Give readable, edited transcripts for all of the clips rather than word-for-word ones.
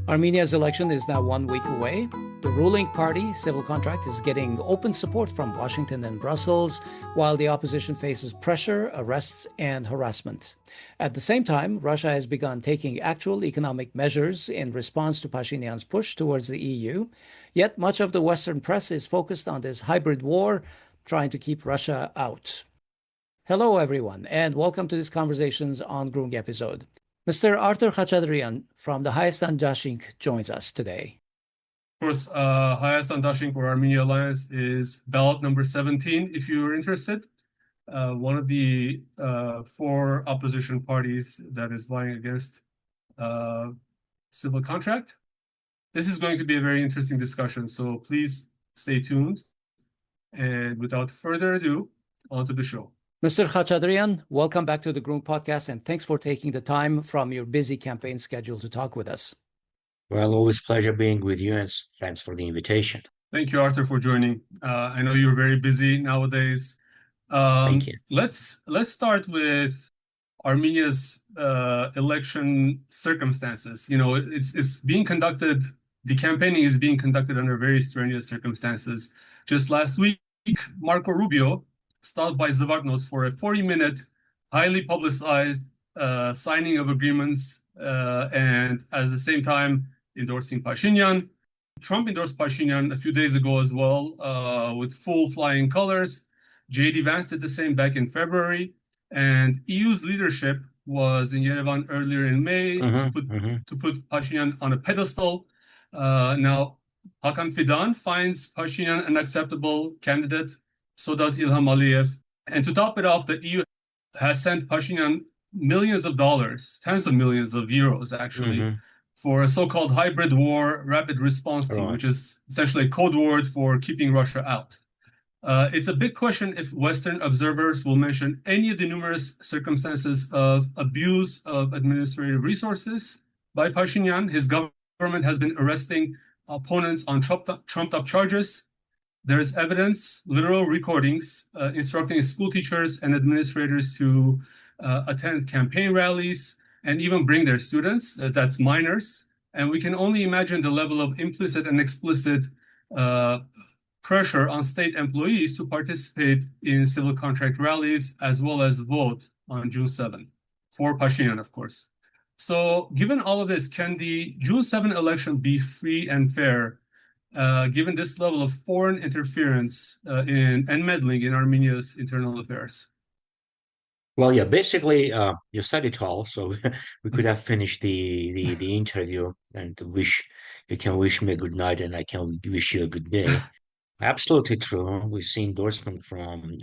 Armenia's election is now 1 week away. The ruling party, Civil Contract, is getting open support from Washington and Brussels, while the opposition faces pressure, arrests, and harassment. At the same time, Russia has begun taking actual economic measures in response to Pashinyan's push towards the EU. Yet much of the Western press is focused on this hybrid war, trying to keep Russia out. Hello, everyone, and welcome to this Conversations on Groong episode. Mr. Arthur Khachatryan from the Hayastan Dashinq joins us today. Of course, Hayastan Dashinq or Armenia Alliance is ballot number 17, if you're interested. One of the four opposition parties that is vying against civil contract. This is going to be a very interesting discussion, so please stay tuned. And without further ado, on to the show. Mr. Khachatryan, welcome back to the Groong podcast, and thanks for taking the time from your busy campaign schedule to talk with us. Well, always pleasure being with you, and thanks for the invitation. Thank you, Arthur, for joining. I know you're very busy nowadays. Thank you. Let's start with Armenia's election circumstances. You know, it's being conducted. The campaigning is being conducted under very strenuous circumstances. Just last week, Marco Rubio stopped by Zvartnos for a 40-minute, highly publicized signing of agreements, and at the same time endorsing Pashinyan. Trump endorsed Pashinyan a few days ago as well, with full flying colors. J.D. Vance did the same back in February, and EU's leadership was in Yerevan earlier in May to put Pashinyan on a pedestal. Now, Hakan Fidan finds Pashinyan an acceptable candidate. So does Ilham Aliyev. And to top it off, the EU has sent Pashinyan millions of dollars, tens of millions of euros, actually, for a so-called hybrid war rapid response team, which is essentially a code word for keeping Russia out. It's a big question if Western observers will mention any of the numerous circumstances of abuse of administrative resources by Pashinyan. His government has been arresting opponents on trumped-up charges. There is evidence, literal recordings, instructing school teachers and administrators to attend campaign rallies and even bring their students, that's minors. And we can only imagine the level of implicit and explicit pressure on state employees to participate in civil contract rallies as well as vote on June 7, for Pashinyan, of course. So given all of this, can the June 7 election be free and fair, given this level of foreign interference and meddling in Armenia's internal affairs? Well, yeah, basically, you said it all. So we could have finished the interview, and you can wish me a good night, and I can wish you a good day. Absolutely true. We see endorsement from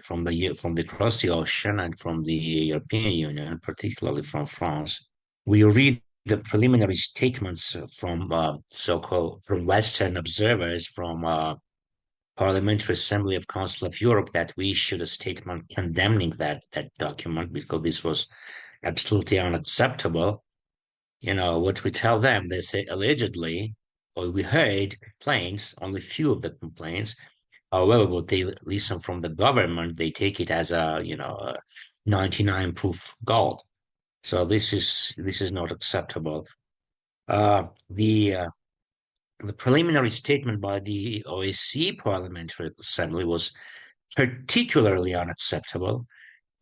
across the ocean and from the European Union, particularly from France. We read the preliminary statements from from Western observers from Parliamentary Assembly of Council of Europe that we issued a statement condemning that document because this was absolutely unacceptable. You know, what we tell them, they say allegedly, or we heard complaints, only few of the complaints. However, what they listen from the government, they take it as a 99 proof gold. So this is not acceptable. The preliminary statement by the OSCE Parliamentary Assembly was particularly unacceptable.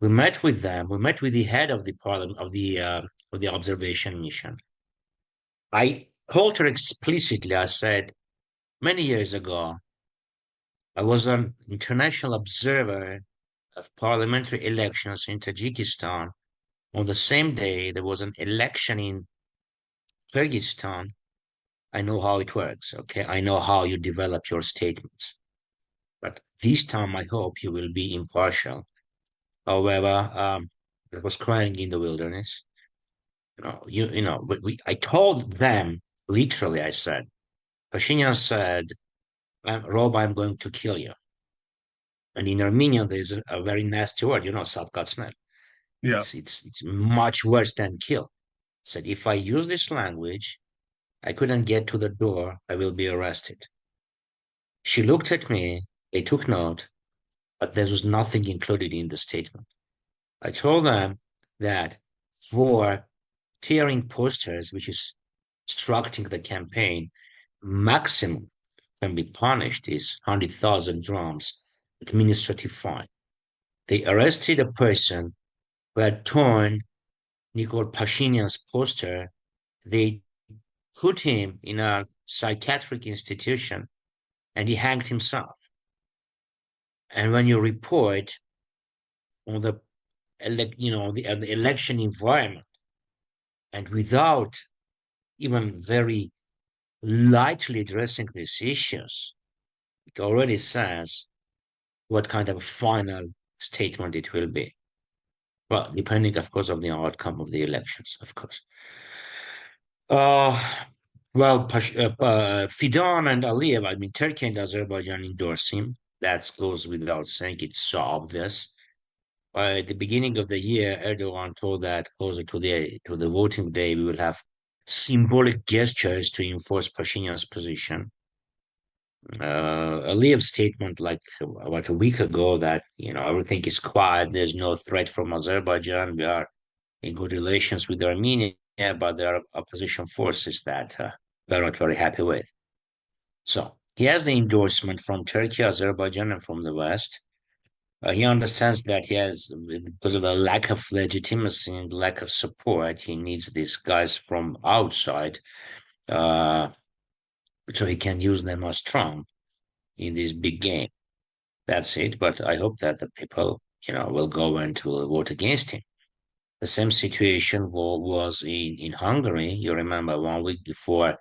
We met with them. We met with the head of the parliament of the observation mission. I told her explicitly. I said, many years ago, I was an international observer of parliamentary elections in Tajikistan. On the same day, there was an election in Kyrgyzstan. I know how it works, okay? I know how you develop your statements. But this time, I hope you will be impartial. However, I was crying in the wilderness. I told them, literally, I said, Pashinyan said, Rob, I'm going to kill you. And in Armenian, there's a very nasty word, sabkatsnet. Yeah. It's much worse than kill. Said, if I use this language, I couldn't get to the door, I will be arrested. She looked at me, they took note, but there was nothing included in the statement. I told them that for tearing posters, which is obstructing the campaign, maximum can be punished is 100,000 drams administrative fine. They arrested a person who had torn Nikol Pashinyan's poster. They put him in a psychiatric institution and he hanged himself. And when you report on the election environment and without even very lightly addressing these issues, it already says what kind of final statement it will be. Well, depending, of course, on the outcome of the elections, of course. Fidan and Aliyev, I mean, Turkey and Azerbaijan endorse him. That goes without saying. It's so obvious. At the beginning of the year, Erdogan told that closer to the voting day, we will have symbolic gestures to enforce Pashinyan's position. Aliyev's statement like about a week ago that, everything is quiet, there's no threat from Azerbaijan, we are in good relations with Armenia, but there are opposition forces that we're not very happy with. So he has the endorsement from Turkey, Azerbaijan, and from the West. He understands that because of the lack of legitimacy and lack of support, he needs these guys from outside so he can use them as Trump in this big game. That's it. But I hope that the people, will go and will vote against him. The same situation was in Hungary. You remember 1 week before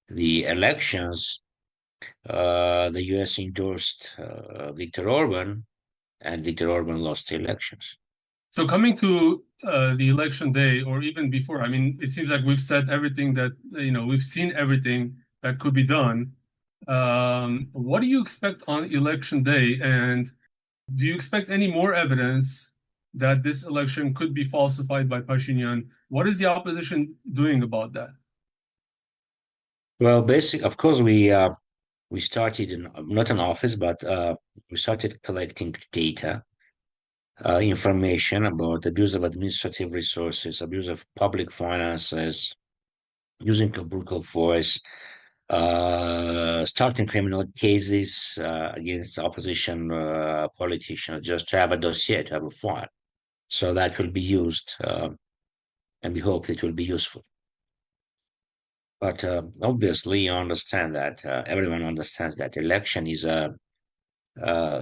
the elections, the US endorsed Viktor Orban, and Viktor Orban lost the elections. So coming to the election day, or even before, I mean, it seems like we've said everything that, we've seen everything that could be done. What do you expect on election day? And do you expect any more evidence that this election could be falsified by Pashinyan? What is the opposition doing about that? Well, basically, of course, we started not an office, but we started collecting data, information about abuse of administrative resources, abuse of public finances, using of brutal force, starting criminal cases against opposition politicians, just to have a dossier, to have a file. So that will be used, and we hope it will be useful. But obviously, you understand that everyone understands that election is a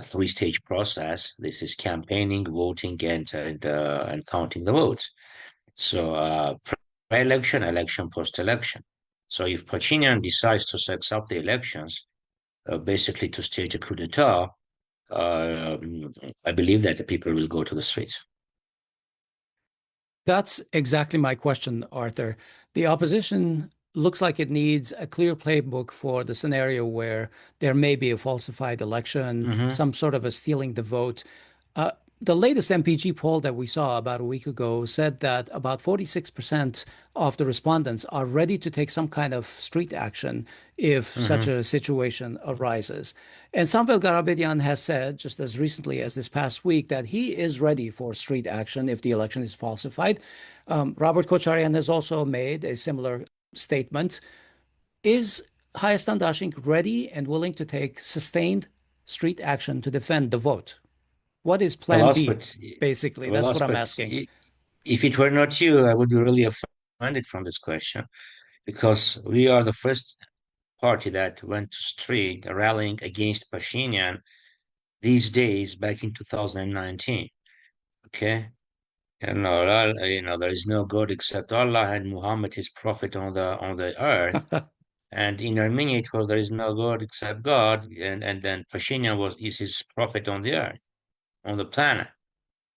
three-stage process. This is campaigning, voting, and counting the votes. So pre-election, election, post-election. So if Pashinyan decides to sex up the elections, basically to stage a coup d'etat, I believe that the people will go to the streets. That's exactly my question, Arthur. The opposition looks like it needs a clear playbook for the scenario where there may be a falsified election, some sort of a stealing the vote. The latest MPG poll that we saw about a week ago said that about 46% of the respondents are ready to take some kind of street action if such a situation arises. And Samvel Garabedian has said, just as recently as this past week, that he is ready for street action if the election is falsified. Robert Khachatryan has also made a similar statement. Is Hayastan Dashinq ready and willing to take sustained street action to defend the vote? What is plan B, basically? That's what I'm asking. If it were not you, I would be really offended from this question, because we are the first party that went to street rallying against Pashinyan these days back in 2019. Okay? There is no God except Allah, and Muhammad is prophet on the earth. And in Armenia, it was there is no God except God, and then Pashinyan is his prophet on the earth, on the planet.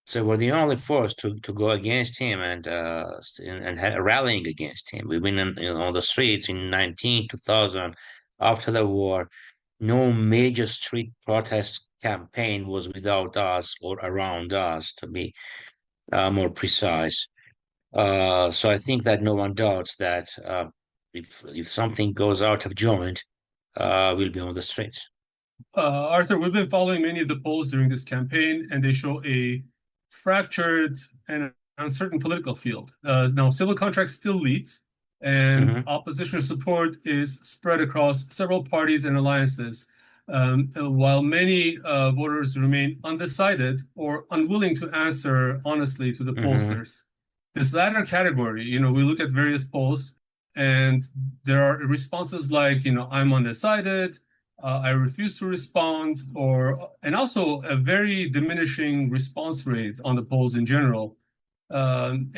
So we're the only force to go against him and rallying against him. We've been on the streets in 2000, after the war. No major street protest campaign was without us or around us, to be more precise. So I think that no one doubts that if something goes out of joint, we'll be on the streets. Arthur, we've been following many of the polls during this campaign, and they show a fractured and uncertain political field. Now, civil contract still leads, and Mhm. opposition support is spread across several parties and alliances, while many voters remain undecided or unwilling to answer honestly to the Mhm. pollsters. This latter category, we look at various polls, and there are responses like, I'm undecided, I refuse to respond, and also a very diminishing response rate on the polls in general.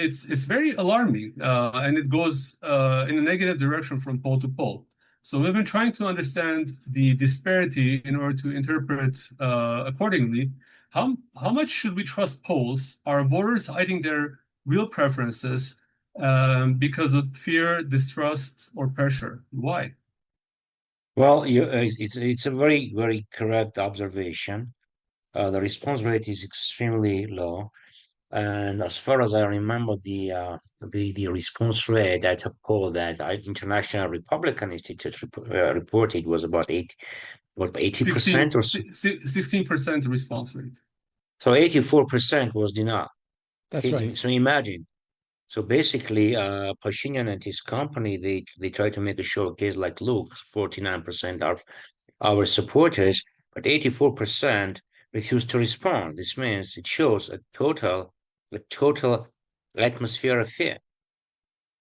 It's very alarming, and it goes in a negative direction from poll to poll. So we've been trying to understand the disparity in order to interpret accordingly. How much should we trust polls? Are voters hiding their real preferences because of fear, distrust, or pressure? Why? Well, it's a very, very correct observation. The response rate is extremely low. And as far as I remember, the response rate at a poll that International Republican Institute reported was about 80% 16, or so. 16% response rate. So 84% was denied. That's right. So imagine. So basically, Pashinyan and his company, they try to make a showcase like, look, 49% of our supporters, but 84% refuse to respond. This means it shows a total atmosphere of fear.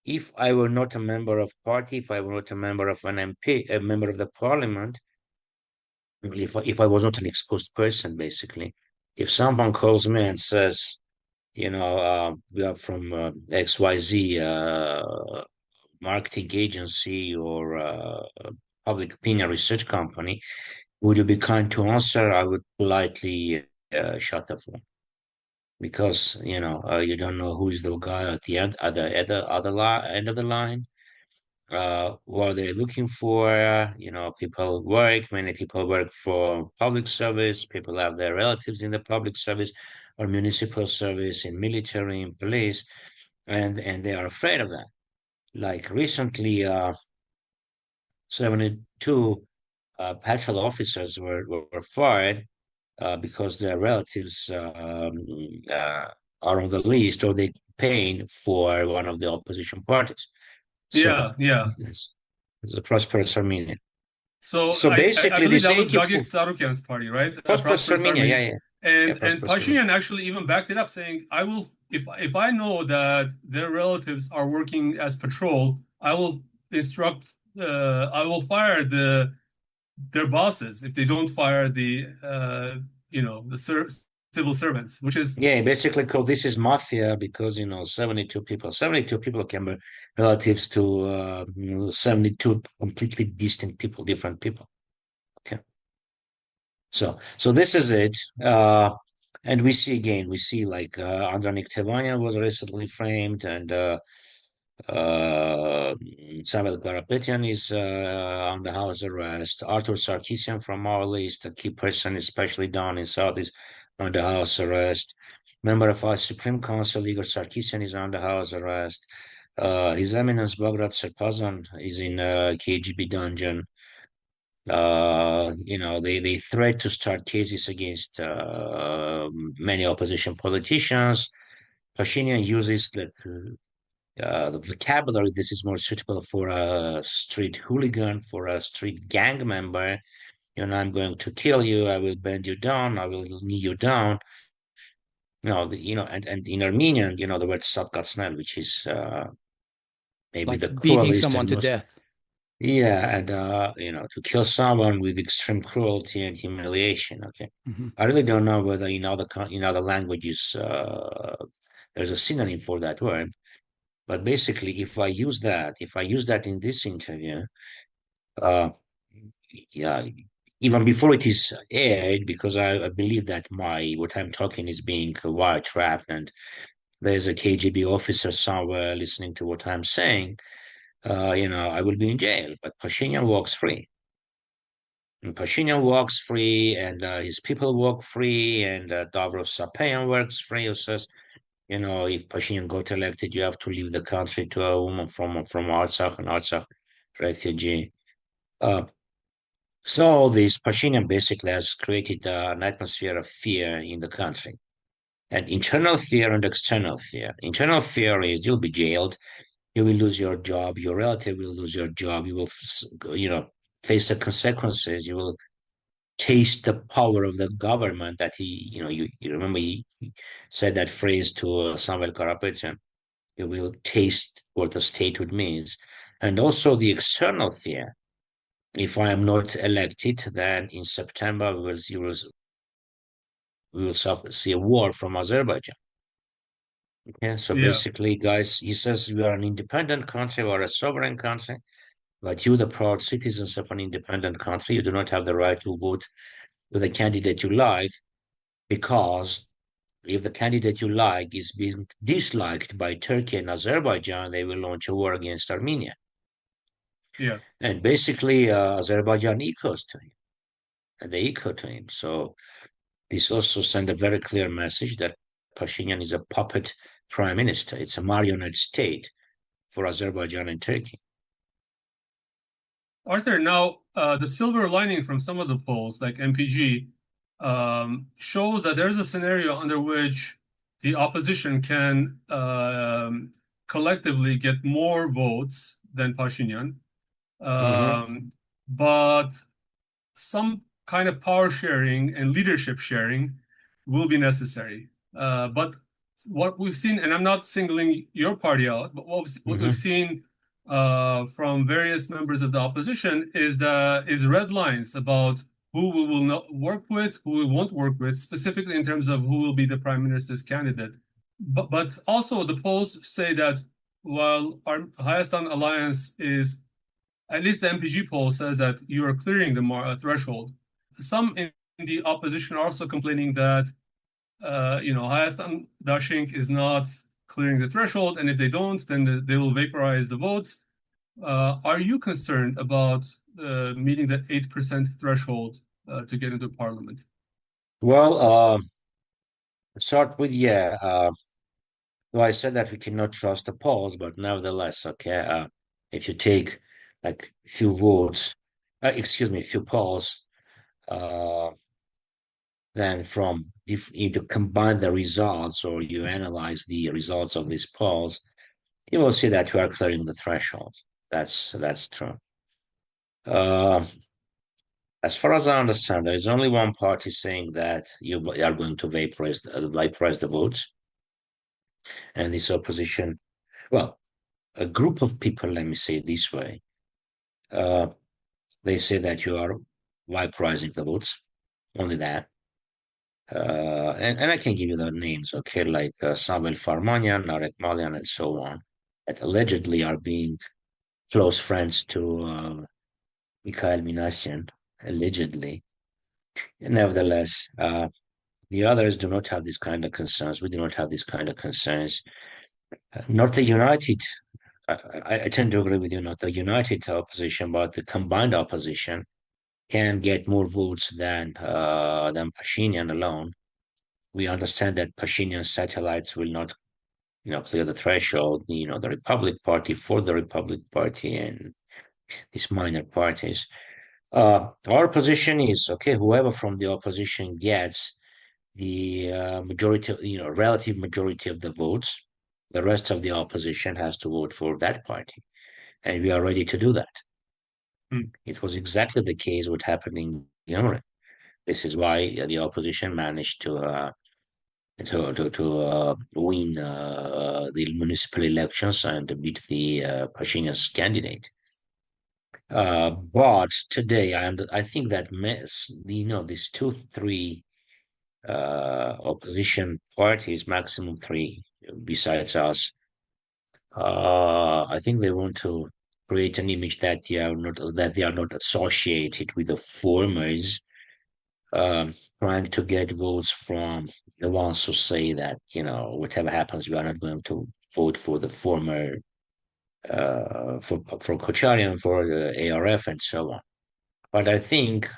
If I were not a member of party, if I were not a member of an MP, a member of the parliament, if I was not an exposed person, basically, if someone calls me and says, we are from XYZ marketing agency or public opinion research company, would you be kind to answer? I would politely shut the phone because you don't know who's the guy at the end, at the end of the line. What they're looking for, people work. Many people work for public service. People have their relatives in the public service or municipal service, in military, in police, and they are afraid of that. Like recently, 72 patrol officers were fired because their relatives are on the list or they campaign for one of the opposition parties. So Yeah. it's a prosperous Armenia. So So I basically, believe this that was 84 Gagik Tsarukyan's party, right? prosperous Prosperous Armenia, Armenia. yeah, And prosperous Armenia. Pashinyan actually even backed it up, saying, "I will, if I know that their relatives are working as patrol, I will I will fire their bosses if they don't fire the civil servants, which is Yeah, basically, because this is mafia because 72 people can be relatives to 72 completely distinct people, different people. Okay. So this is it. And we see like Andronik Tevanya was recently framed, and Samuel Karapetyan is on the house arrest. Arthur Sarkisian from our list, a key person, especially down in South, is on the house arrest. Member of our Supreme Council, Igor Sarkisian, is on the house arrest. His Eminence Bagrat Serpazan is in KGB dungeon. They threat to start cases against many opposition politicians. Pashinyan uses the vocabulary. This is more suitable for a street hooligan, for a street gang member. I'm going to kill you. I will bend you down. I will knee you down. And in Armenian, the word satkatsnel, which is maybe Like the beating cruelest someone and to most. death. Yeah, and to kill someone with extreme cruelty and humiliation. Okay, Hmm. I really don't know whether in other languages there's a synonym for that word. But basically, if I use that in this interview, uh, yeah, even before it is aired, because I believe that what I'm talking is being wiretrapped, and there's a KGB officer somewhere listening to what I'm saying. I will be in jail. But Pashinyan walks free. And Pashinyan walks free, and his people walk free, and Davros Sapayan works free, who says, if Pashinyan got elected, you have to leave the country to a woman from Artsakh, an Artsakh refugee. Uh, so this Pashinyan basically has created an atmosphere of fear in the country, and internal fear and external fear. Internal fear is you'll be jailed, you will lose your job, your relative will lose your job, you will, face the consequences, you will taste the power of the government that you remember he said that phrase to Samuel Karapetyan, you will taste what the statehood means. And also the external fear. If I am not elected, then in September we will see a war from Azerbaijan. Okay, so Yeah. basically, guys, he says we are an independent country, we are a sovereign country, but you, the proud citizens of an independent country, you do not have the right to vote with the candidate you like, because if the candidate you like is being disliked by Turkey and Azerbaijan, they will launch a war against Armenia. Yeah. And basically, Azerbaijan echoes to him, and they echo to him. So this also sent a very clear message that Pashinyan is a puppet prime minister. It's a marionette state for Azerbaijan and Turkey. Arthur, now the silver lining from some of the polls, like MPG, shows that there's a scenario under which the opposition can collectively get more votes than Pashinyan, but some kind of power sharing and leadership sharing will be necessary. But what we've seen, and I'm not singling your party out, but what we've seen from various members of the opposition is red lines about who we will not work with, who we won't work with, specifically in terms of who will be the prime minister's candidate. But also the polls say that while our Hayastan Alliance is, at least the MPG poll says that you are clearing the threshold. Some in the opposition are also complaining that Hayastan Dashinq is not clearing the threshold, and if they don't, then they will vaporize the votes. Are you concerned about meeting the 8% threshold to get into parliament? Well, start with well, I said that we cannot trust the polls, but nevertheless, okay, if you take like few votes, few polls, then from if you combine the results or you analyze the results of these polls, you will see that we are clearing the threshold. That's true. As far as I understand, there is only one party saying that you are going to vaporize the votes, and this opposition, well, a group of people, let me say it this way, they say that you are vaporizing the votes, only that. And I can give you the names, okay, like Samuel Farmanyan, Narek Malian, and so on, that allegedly are being close friends to Mikhail Minasyan, allegedly. Nevertheless, the others do not have these kind of concerns. We do not have these kind of concerns. Not the united, I tend to agree with you, not the united opposition, but the combined opposition can get more votes than Pashinyan alone. We understand that Pashinyan's satellites will not, clear the threshold. The Republic Party, for the Republic Party, and these minor parties. Our position is okay. Whoever from the opposition gets the relative majority of the votes, the rest of the opposition has to vote for that party, and we are ready to do that. It was exactly the case what happened in Gyumri. This is why the opposition managed to win the municipal elections and beat the Pashinyan's candidate. But today, I think that these 2-3 opposition parties, maximum 3, besides us, I think they want to create an image that they are not associated with the formers, trying to get votes from the ones who say that whatever happens, we are not going to vote for the former for Khachatryan, for ARF, and so on. But I think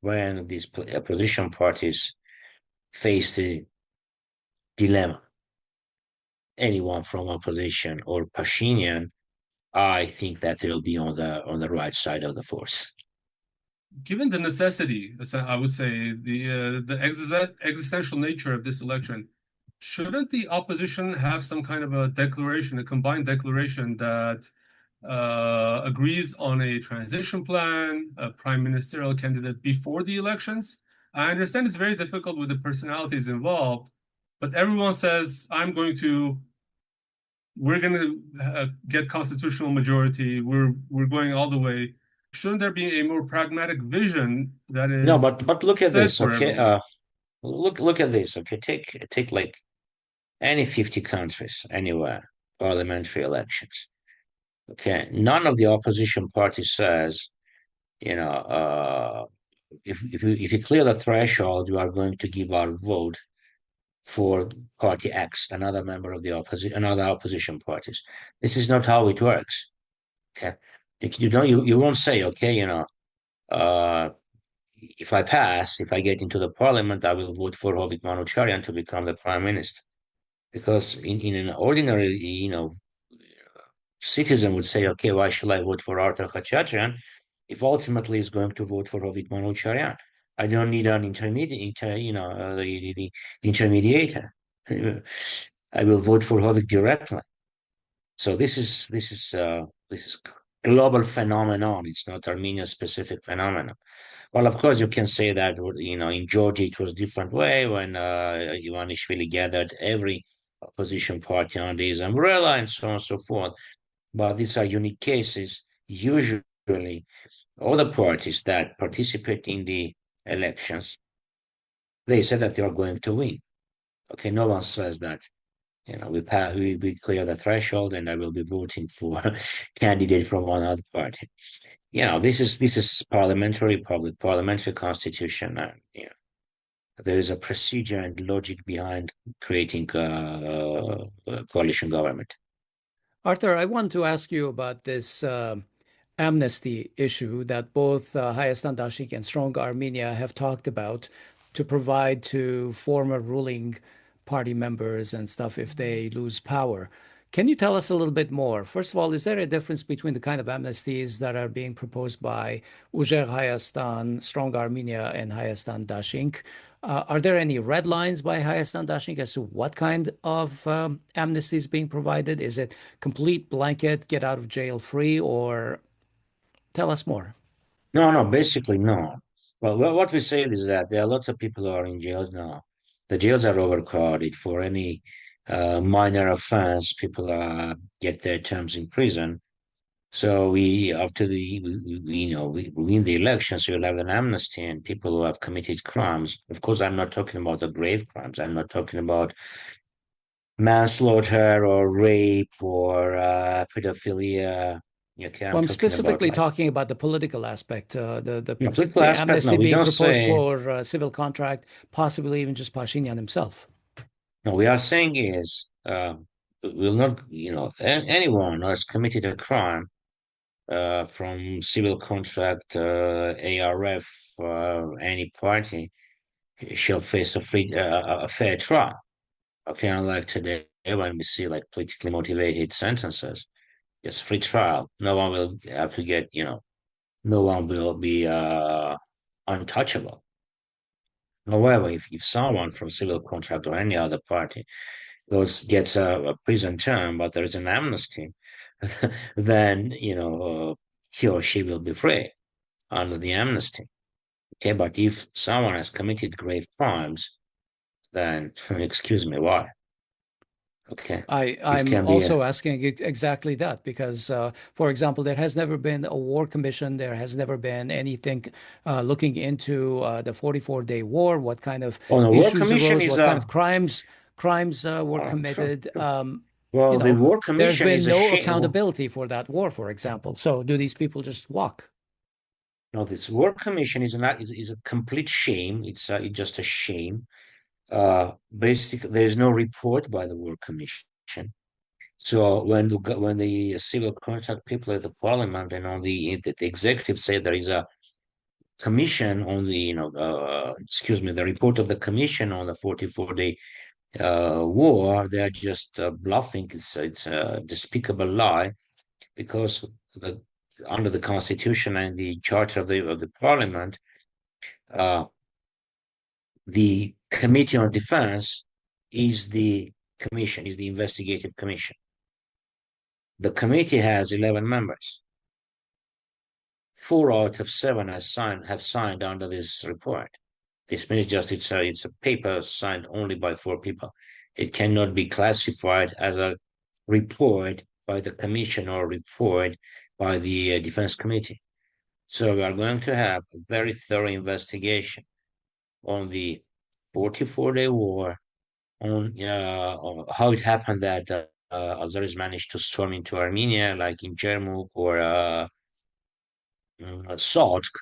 when these opposition parties face the dilemma, anyone from opposition or Pashinyan, I think that they'll be on the right side of the force. Given the necessity, I would say the existential nature of this election, shouldn't the opposition have some kind of a declaration, a combined declaration that agrees on a transition plan, a prime ministerial candidate before the elections? I understand it's very difficult with the personalities involved, but everyone says, we're going to get constitutional majority. We're going all the way. Shouldn't there be a more pragmatic vision that is No, but look at set this, for okay? everyone? Look at this, okay? Take like any 50 countries, anywhere, parliamentary elections. Okay, none of the opposition party says, you know, if you clear the threshold, you are going to give our vote for party X, another opposition parties. This is not how it works. Okay, you won't say, okay, uh, if I get into the parliament, I will vote for Hovik Manucharyan to become the prime minister. Because in an ordinary, citizen would say, okay, why should I vote for Arthur Khachatryan if ultimately he's going to vote for Hovik Manucharyan? I don't need an the intermediator. I will vote for Hovik directly. So this is global phenomenon. It's not Armenia specific phenomenon. Well, of course, you can say that in Georgia it was a different way when Ivanishvili gathered every opposition party under his umbrella and so on and so forth. But these are unique cases. Usually, all the parties that participate in the elections, they say that they are going to win. Okay, no one says that. We clear the threshold, and I will be voting for a candidate from one other party. This is parliamentary constitution. There is a procedure and logic behind creating a coalition government. Arthur, I want to ask you about this amnesty issue that both Hayastan Dashinq and Strong Armenia have talked about to provide to former ruling party members and stuff if they lose power. Can you tell us a little bit more? First of all, is there a difference between the kind of amnesties that are being proposed by Ujer Hayastan, Strong Armenia, and Hayastan Dashinq? Are there any red lines by Hayastan Dashinq as to what kind of amnesty is being provided? Is it complete blanket, get out of jail free, or tell us more? No, basically no. Well, what we say is that there are lots of people who are in jails now. The jails are overcrowded for any minor offense. People get their terms in prison. So after we win the elections, we'll have an amnesty and people who have committed crimes. Of course, I'm not talking about the grave crimes. I'm not talking about manslaughter or rape or pedophilia. Okay, Well, I'm I'm talking about specifically like talking about the political aspect, political the aspect. No, amnesty we being don't proposed say. for civil contract, possibly even just Pashinyan himself. No, we are saying is will not, anyone who has committed a crime from civil contract, ARF, any party shall face a fair trial. Okay, unlike today when we see like politically motivated sentences, it's free trial. No one will have to get, no one will be untouchable. However, if someone from civil contract or any other party gets a prison term, but there is an amnesty, then he or she will be free under the amnesty. Okay, but if someone has committed grave crimes, then excuse me, why? Okay, this I'm can be also asking exactly that because, for example, there has never been a war commission. There has never been anything looking into the 44-day war, what kind of on a war issues commission arose, is what kind a of crimes were sure, committed. sure. Well, the war There's commission been is a no shame. accountability for that war, for example. So do these people just walk? No, this war commission is a complete shame. It's just a shame. Basically, there's no report by the war commission. So when the civil contract people at the parliament and on the executive say there is a commission on the the report of the commission on the 44-day war, they are just bluffing. It's a despicable lie because under the constitution and the charter of the parliament, the committee on defense is the commission, is the investigative commission. The committee has 11 members. 4 out of 7 have signed under this report. This means just it's a paper signed only by 4 people. It cannot be classified as a report by the commission or report by the defense committee. So we are going to have a very thorough investigation on the 44-day war, on how it happened that Azeris managed to storm into Armenia, like in Jermuk or Salsk.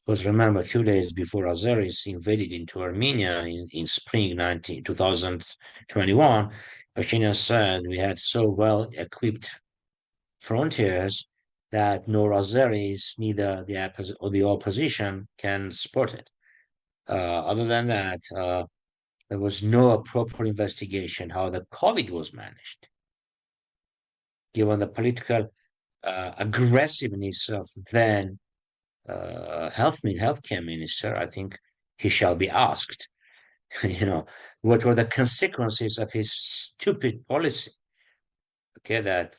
Because remember, a few days before Azeris invaded into Armenia in spring 2021, Pashinyan said we had so well-equipped frontiers that nor Azeris, neither the opposition can support it. Other than that, there was no proper investigation how the COVID was managed. Given the political aggressiveness of then healthcare minister, I think he shall be asked, what were the consequences of his stupid policy? Okay, that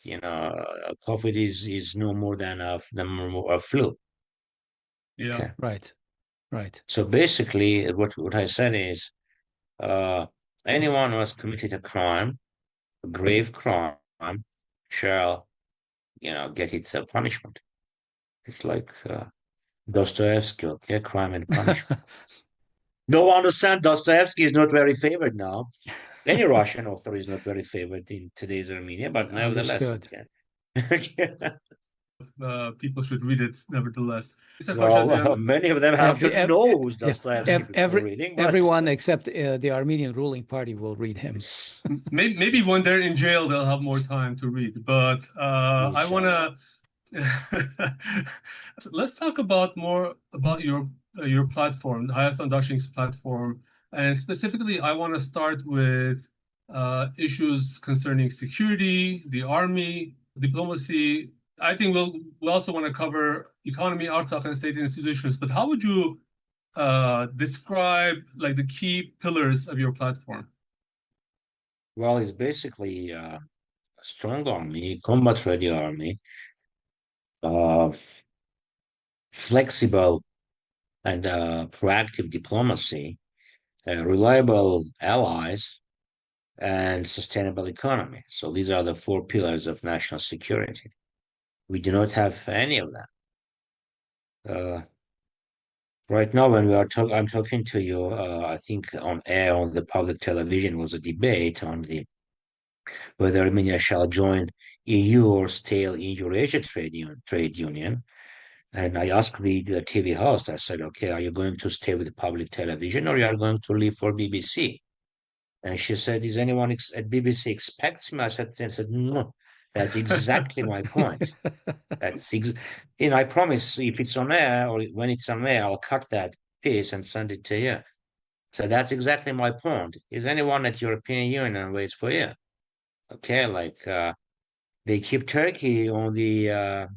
COVID is no more than a flu. Yeah. Okay. Right. So basically, what I said is, anyone who has committed a crime, a grave crime, shall, get its punishment. It's like Dostoevsky, okay, Crime and Punishment. Though I understand Dostoevsky is not very favored now. Any Russian author is not very favored in today's Armenia, but nevertheless, Understood. People should read it nevertheless. Well, many of them actually know who's Dostoevsky before reading. But Everyone except the Armenian ruling party will read him. maybe when they're in jail, they'll have more time to read. But I want to let's talk more about your platform, Hayastan Dashinq's platform, and specifically, I want to start with issues concerning security, the army, diplomacy. I think we also want to cover economy, Artsakh, and state institutions. But how would you describe like the key pillars of your platform? Well, it's basically a strong army, combat-ready army, flexible and proactive diplomacy, reliable allies, and sustainable economy. So these are the 4 pillars of national security. We do not have any of them. Right now, when I'm talking to you, I think on air on the public television was a debate on whether Armenia shall join EU or stay in Eurasia trade union. And I asked the TV host, I said, okay, are you going to stay with the public television or you are going to leave for BBC? And she said, is anyone at BBC expects me? I said, no, that's exactly my point. I promise if it's on air or when it's on air, I'll cut that piece and send it to you. So that's exactly my point. Is anyone at European Union waits for you? Okay, like they keep Turkey on the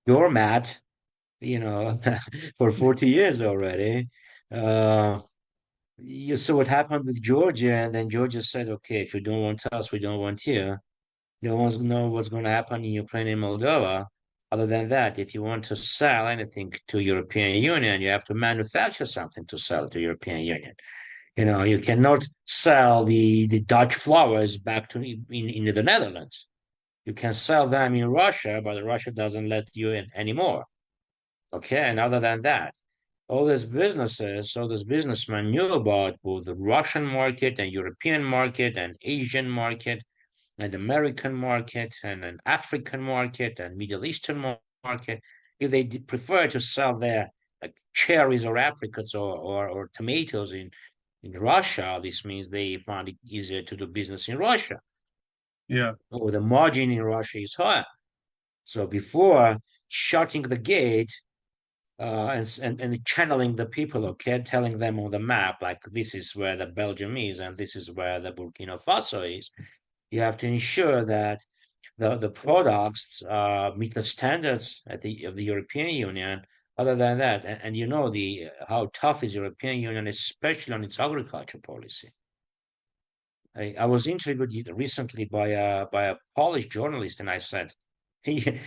doormat, for 40 years already. You saw what happened with Georgia, and then Georgia said, okay, if you don't want us, we don't want you. No one's know what's going to happen in Ukraine and Moldova. Other than that, if you want to sell anything to European Union, you have to manufacture something to sell to European Union. You cannot sell the Dutch flowers back to in the Netherlands. You can sell them in Russia, but Russia doesn't let you in anymore. Okay, and other than that, all these businessmen knew about both the Russian market and European market and Asian market and American market and an African market and Middle Eastern market. If they prefer to sell their cherries or apricots or tomatoes in Russia, this means they found it easier to do business in Russia. Yeah. Or the margin in Russia is higher. So before shutting the gate, and channeling the people, okay, telling them on the map, like this is where the Belgium is and this is where the Burkina Faso is, you have to ensure that the products meet the standards of the European Union. Other than that, and how tough is European Union, especially on its agriculture policy. I was interviewed recently by a Polish journalist, and I said, the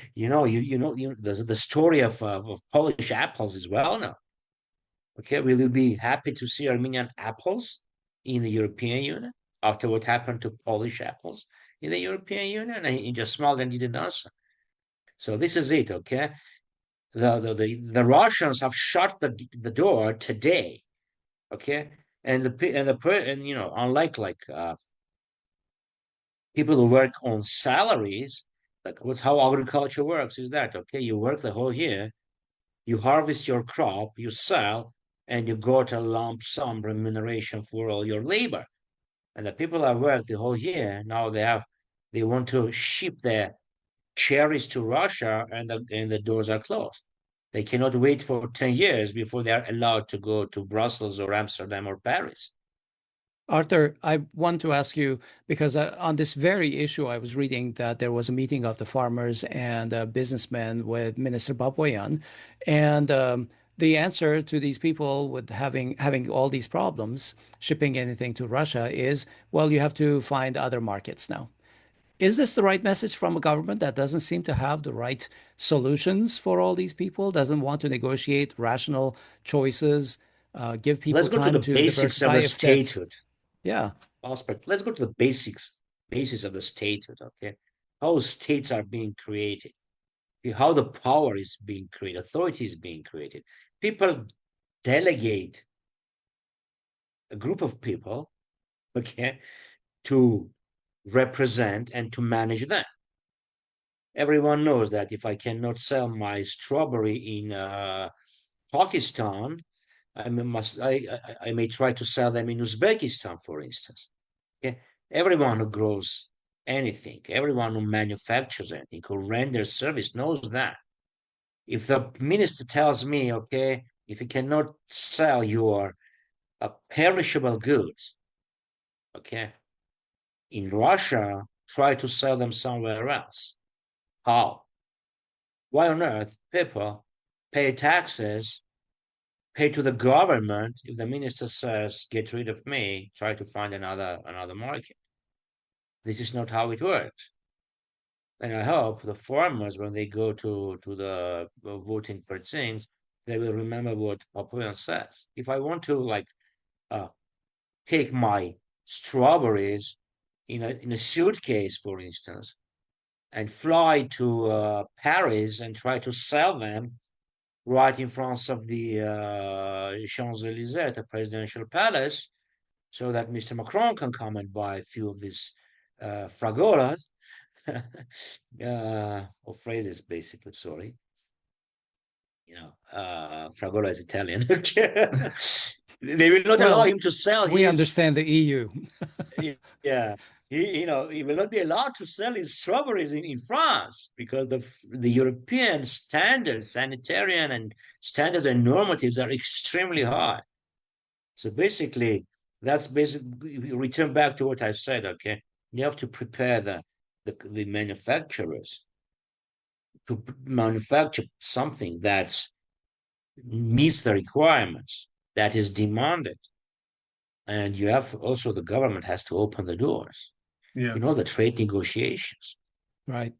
story of Polish apples is well known. Okay, will you be happy to see Armenian apples in the European Union after what happened to Polish apples in the European Union? And he just smiled and didn't answer. So this is it. Okay, the Russians have shut the door today. Okay, and unlike people who work on salaries, like what's how agriculture works is that okay, you work the whole year, you harvest your crop, you sell, and you got a lump sum remuneration for all your labor. And the people that work the whole year now they want to ship their cherries to Russia, and the doors are closed. They cannot wait for 10 years before they are allowed to go to Brussels or Amsterdam or Paris. Arthur, I want to ask you because on this very issue, I was reading that there was a meeting of the farmers and businessmen with Minister Baboyan, and the answer to these people with having all these problems shipping anything to Russia is, well, you have to find other markets now. Is this the right message from a government that doesn't seem to have the right solutions for all these people, doesn't want to negotiate rational choices, give people Let's go to time the to basics of diversify the if that's, statehood. yeah. Aspect. Let's go to the basis of the statehood. Okay, how states are being created, how the power is being created, authority is being created. People delegate a group of people, okay, to represent and to manage them. Everyone knows that if I cannot sell my strawberry in Pakistan, I may try to sell them in Uzbekistan, for instance. Okay? Everyone who grows anything, everyone who manufactures anything, who renders service knows that. If the minister tells me, okay, if you cannot sell your perishable goods, okay, in Russia, try to sell them somewhere else. How? Why on earth people pay taxes, pay to the government if the minister says, get rid of me, try to find another market? This is not how it works. And I hope the farmers, when they go to the voting precincts, they will remember what Papuan says. If I want to take my strawberries in a suitcase, for instance, and fly to Paris and try to sell them right in front of the Champs-Élysées, the presidential palace, so that Mr. Macron can come and buy a few of these fragolas, or phrases, basically, sorry. Fragola is Italian. They will not allow him to sell we understand the EU. Yeah. He will not be allowed to sell his strawberries in France because the European standards, sanitarian and standards and normatives are extremely high. So basically, we return back to what I said, okay? You have to prepare the manufacturers to manufacture something that meets the requirements, that is demanded. And you have also the government has to open the doors. Yeah. The trade negotiations. Right.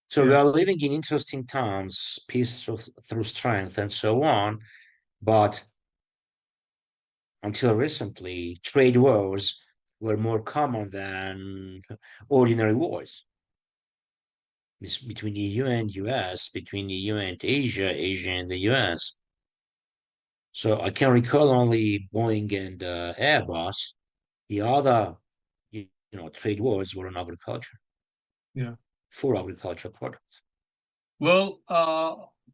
So we are living in interesting times, peace through strength and so on. But until recently, trade wars were more common than ordinary wars between EU and US, between EU and Asia, Asia and the US. So I can recall only Boeing and Airbus. The other, trade wars were on agriculture. Yeah. For agricultural products. Well,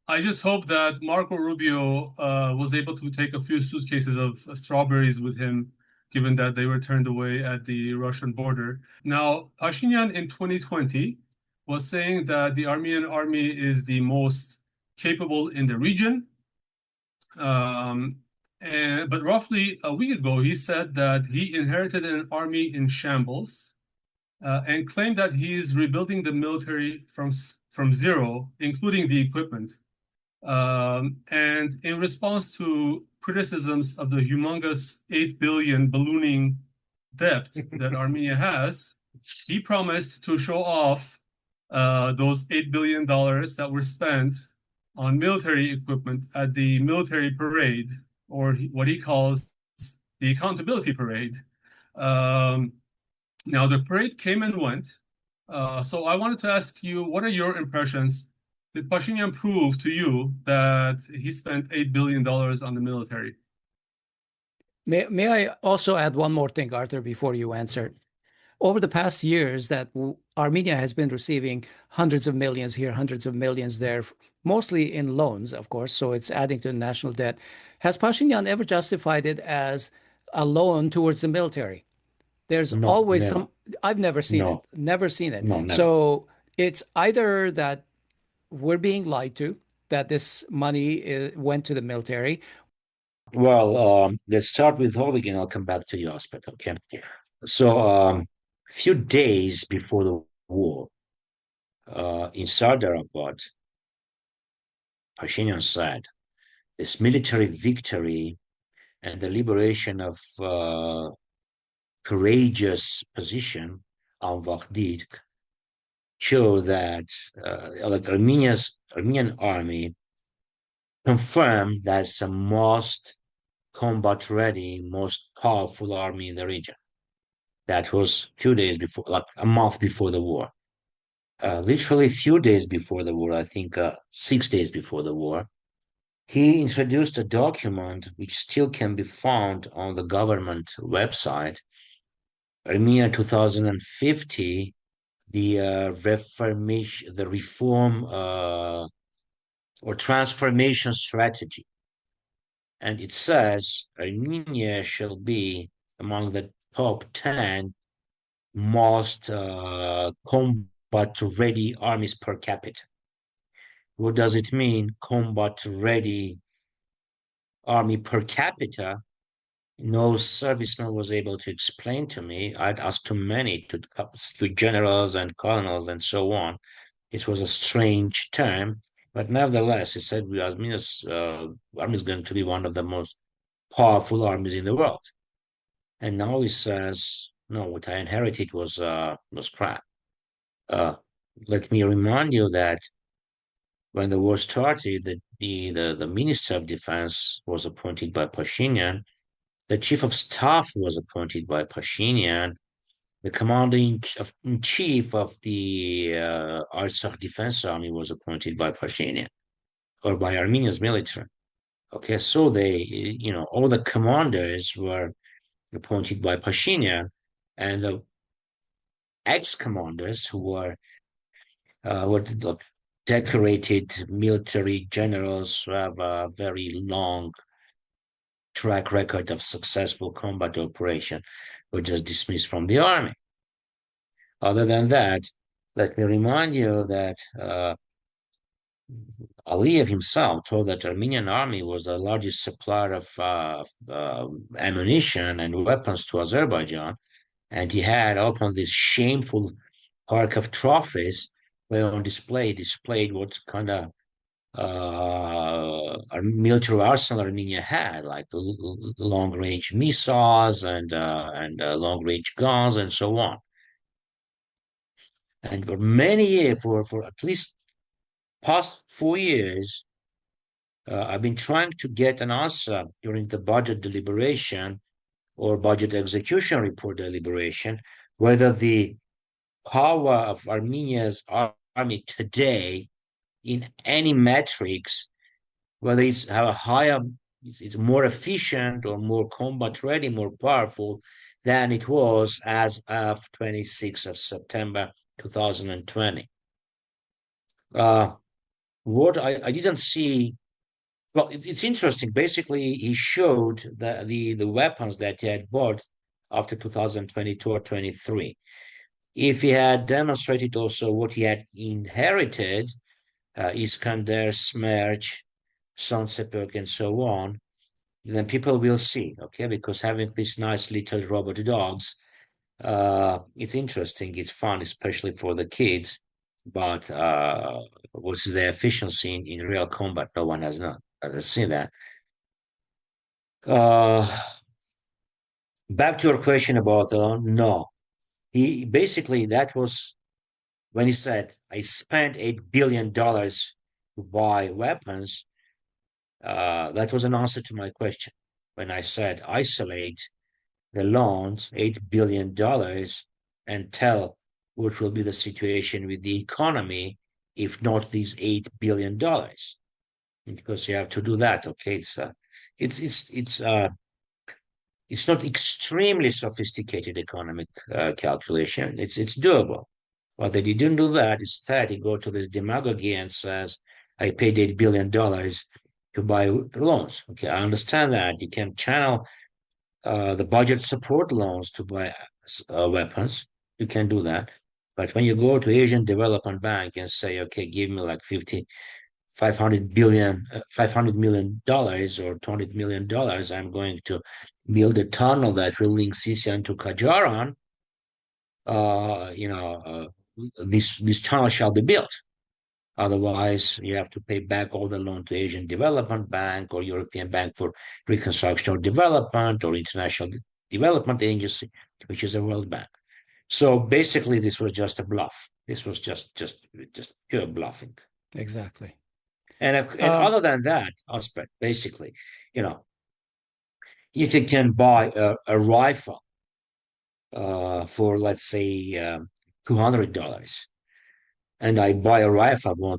I just hope that Marco Rubio was able to take a few suitcases of strawberries with him, given that they were turned away at the Russian border. Now, Pashinyan in 2020 was saying that the Armenian army is the most capable in the region. But roughly a week ago, he said that he inherited an army in shambles and claimed that he is rebuilding the military from zero, including the equipment. And in response to criticisms of the humongous 8 billion ballooning debt that Armenia has, he promised to show off those $8 billion that were spent on military equipment at the military parade, or what he calls the accountability parade. Now, the parade came and went. So I wanted to ask you, what are your impressions? Did Pashinyan prove to you that he spent $8 billion on the military? May I also add one more thing, Arthur, before you answer? Over the past years that Armenia has been receiving hundreds of millions here, hundreds of millions there, mostly in loans, of course, so it's adding to the national debt. Has Pashinyan ever justified it as a loan towards the military? There's No, always never. some, I've never seen No, it, never seen it. no, never. So it's either that we're being lied to, that this money went to the military. Well, let's start with Hovik and I'll come back to you, Asbed, okay? So, a few days before the war, in Sardarabad, Pashinyan said, this military victory and the liberation of courageous position on Vakhdid show that like Armenian army confirmed that's the most combat ready, most powerful army in the region. That was a few days before, like a month before the war. Literally a few days before the war, I think 6 days before the war, he introduced a document which still can be found on the government website, Armenia 2050, the reform or transformation strategy. And it says Armenia shall be among the top 10 most combat-ready armies per capita. What does it mean, combat-ready army per capita? No serviceman was able to explain to me. I'd asked too many, to generals and colonels and so on. It was a strange term, but nevertheless, he said Armenia's army is going to be one of the most powerful armies in the world. And now he says, no, what I inherited was crap. Let me remind you that when the war started, the Minister of Defense was appointed by Pashinyan. The Chief of Staff was appointed by Pashinyan. The Commander-in-Chief of the Artsakh Defense Army was appointed by Pashinyan or by Armenia's military. Okay, so all the commanders were appointed by Pashinyan, and the ex-commanders who were decorated military generals who have a very long track record of successful combat operation were just dismissed from the army. Other than that, let me remind you that Aliyev himself told that Armenian army was the largest supplier of ammunition and weapons to Azerbaijan, and he had opened this shameful park of trophies where on displayed what kind of military arsenal Armenia had, like long-range missiles and long-range guns and so on. And for many years, for at least past 4 years, I've been trying to get an answer during the budget deliberation or budget execution report deliberation, whether the power of Armenia's army today in any metrics, whether it's more efficient or more combat ready, more powerful than it was as of 26th of September 2020. What I didn't see, well, it's interesting. Basically, he showed the weapons that he had bought after 2022 or 23. If he had demonstrated also what he had inherited, Iskander, Smerch, Sansepek, and so on, then people will see, okay? Because having these nice little robot dogs, it's interesting, it's fun, especially for the kids, but what's the efficiency in real combat? No one has seen that. back to your question about the loan, no. He basically, that was when he said, I spent $8 billion to buy weapons. That was an answer to my question. When I said, isolate the loans, $8 billion, and tell what will be the situation with the economy if not these $8 billion. Because you have to do that, okay? It's not extremely sophisticated economic calculation. It's doable. But they didn't do that. Instead, he go to the demagogy and says, I paid $8 billion to buy loans. Okay, I understand that. You can channel the budget support loans to buy weapons. You can do that. But when you go to Asian Development Bank and say, okay, give me like 500 billion, $500 million or $200 million, I'm going to build a tunnel that will link Sisian to Kajaran, this tunnel shall be built. Otherwise, you have to pay back all the loan to Asian Development Bank or European Bank for Reconstruction or Development or International Development Agency, which is a World Bank. So basically, this was just a bluff. This was just pure bluffing. Exactly. And other than that aspect, basically, if you can buy a rifle for, let's say, $200, and I buy a rifle for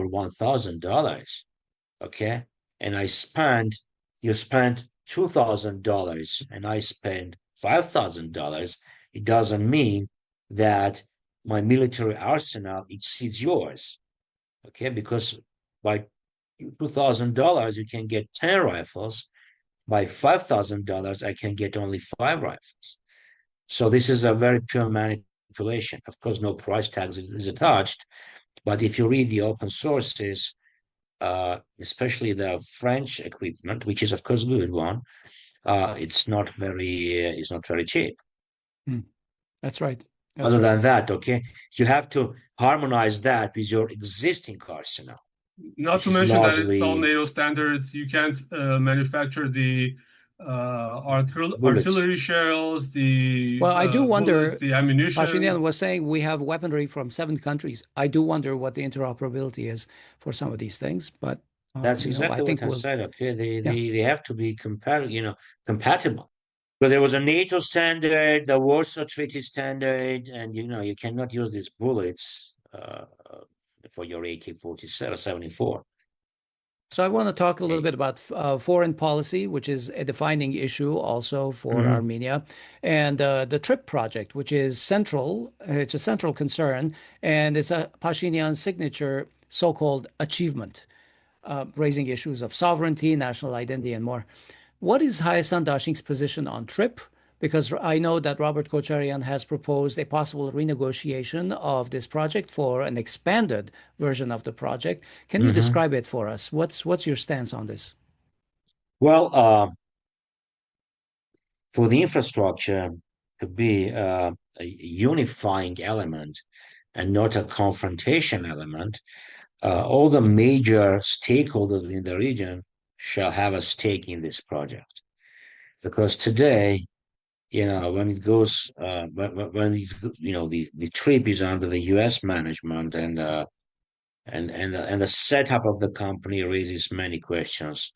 $1,000, okay, and you spend $2,000 and I spend $5,000, it doesn't mean that my military arsenal exceeds yours, okay, because by $2,000 you can get 10 rifles. By $5,000 I can get only 5 rifles. So this is a very pure manipulation. Of course, no price tag is attached, but if you read the open sources, especially the French equipment, which is of course a good one, it's not very cheap. That's right. Other than that, okay, you have to harmonize that with your existing arsenal. Not to mention that it's all NATO standards. You can't manufacture the artillery shells, well, I do wonder, bullets, the ammunition. Pashinyan was saying we have weaponry from 7 countries. I do wonder what the interoperability is for some of these things, but that's exactly what I said. Okay, they have to be compatible. Because there was a NATO standard, the Warsaw Treaty standard, and you cannot use these bullets for your AK-47, 74. So I want to talk a little bit about foreign policy, which is a defining issue also for Armenia, and the TRIPP project, which is central. It's a central concern, and it's a Pashinyan signature so-called achievement, raising issues of sovereignty, national identity, and more. What is Hayastan Dashinq's position on TRIPP? Because I know that Robert Khachatryan has proposed a possible renegotiation of this project for an expanded version of the project. Can you describe it for us? What's your stance on this? Well, for the infrastructure to be a unifying element and not a confrontation element, all the major stakeholders in the region shall have a stake in this project. Because today, when it goes, when the TRIPP is under the U.S. management and the setup of the company raises many questions.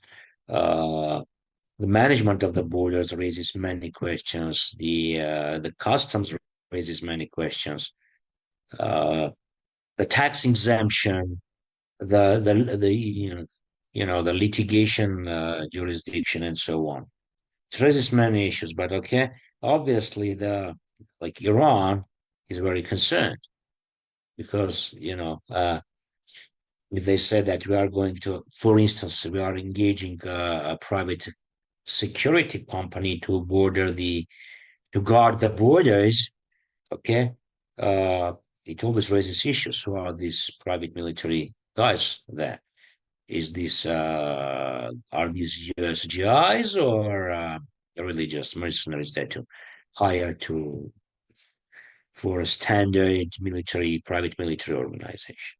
The management of the borders raises many questions. The customs raises many questions. The tax exemption, the litigation jurisdiction, and so on. It raises many issues, but okay, obviously like Iran is very concerned because if they said that we are going to, for instance, we are engaging a private security company to guard the borders, okay, it always raises issues. Who are these private military guys there? Are these US GIs or religious mercenaries that to hire for a standard private military organization?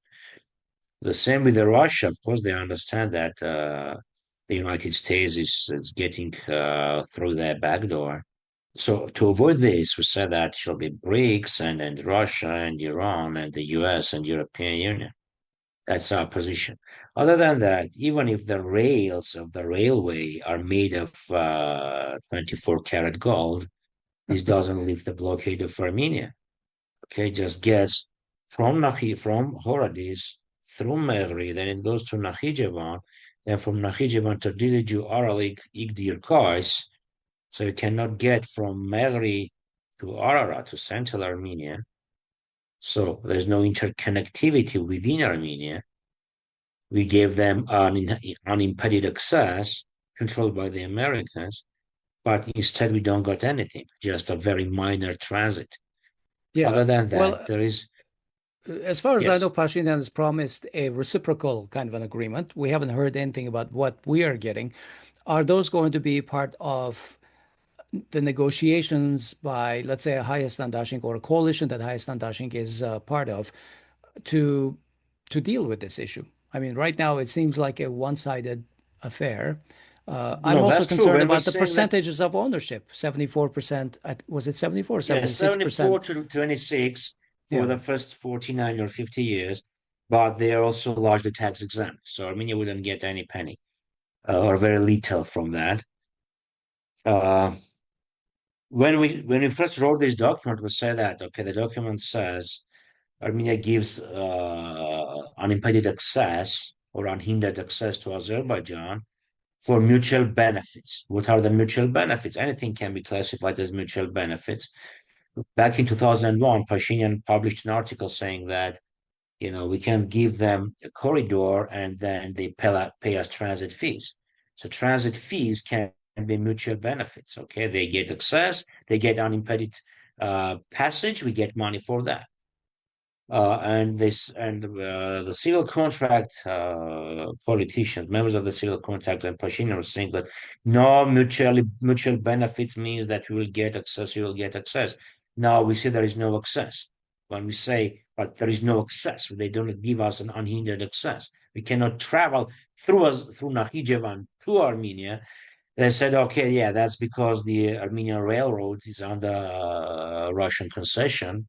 The same with Russia. Of course, they understand that the United States is getting through their back door. So to avoid this, we said that it shall be BRICS and Russia and Iran and the US and European Union. That's our position. Other than that, even if the rails of the railway are made of 24 karat gold, this doesn't lift the blockade of Armenia. Okay, just gets from Horadiz through Megri, then it goes to Nakhichevan, then from Nakhichevan to Diliju, Aralik, Igdir, Kars. So you cannot get from Megri to Ararat to central Armenia. So there's no interconnectivity within Armenia. We gave them unimpeded access controlled by the Americans, but instead we don't got anything, just a very minor transit. Yeah. Other than that, Well, there is, as far as I yes, know, Pashinyan has promised a reciprocal kind of an agreement. We haven't heard anything about what we are getting. Are those going to be part of the negotiations by, let's say, a Hayastan Dashinq or a coalition that Hayastan Dashinq is part of to deal with this issue? I mean, right now it seems like a one-sided affair. I'm no, also that's true. concerned When we're about the saying that, percentages of ownership. 74%, was it 74 or yes, 74 76%? to 26 for Yeah. the first 49 or 50 years, but they are also largely tax exempt. So Armenia wouldn't get any penny or very little from that. Uh, when we first wrote this document, we said that, okay, the document says Armenia gives unimpeded access or unhindered access to Azerbaijan for mutual benefits. What are the mutual benefits? Anything can be classified as mutual benefits. Back in 2001, Pashinyan published an article saying that, we can give them a corridor and then they pay us transit fees. So transit fees can be mutual benefits. Okay, they get access, they get unimpeded passage, we get money for that. And the civil contract politicians, members of the civil contract and Pashinyan were saying that no mutual benefits means that we will get access, you will get access. Now we see there is no access. When we say, but there is no access, they don't give us an unhindered access. We cannot travel through Nakhichevan to Armenia. They said, okay, yeah, that's because the Armenian railroad is under Russian concession.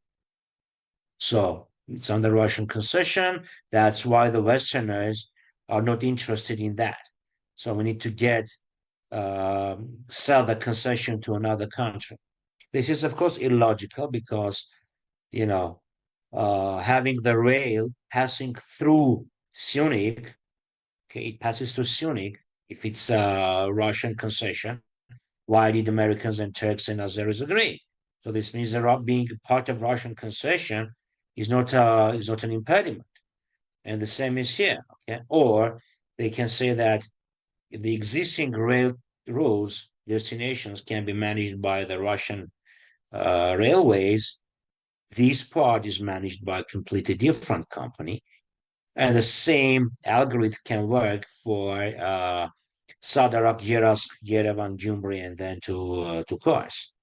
So it's under Russian concession. That's why the Westerners are not interested in that. So we need to sell the concession to another country. This is, of course, illogical because, having the rail passing through Syunik, okay, it passes through Syunik. If it's a Russian concession, why did Americans and Turks and Azeris agree? So this means that being part of Russian concession is not an impediment. And the same is here. Okay, or they can say that the existing rail roads destinations can be managed by the Russian railways. This part is managed by a completely different company, and the same algorithm can work for Sadarak, Yerevan, Gyumri, and then to Kars.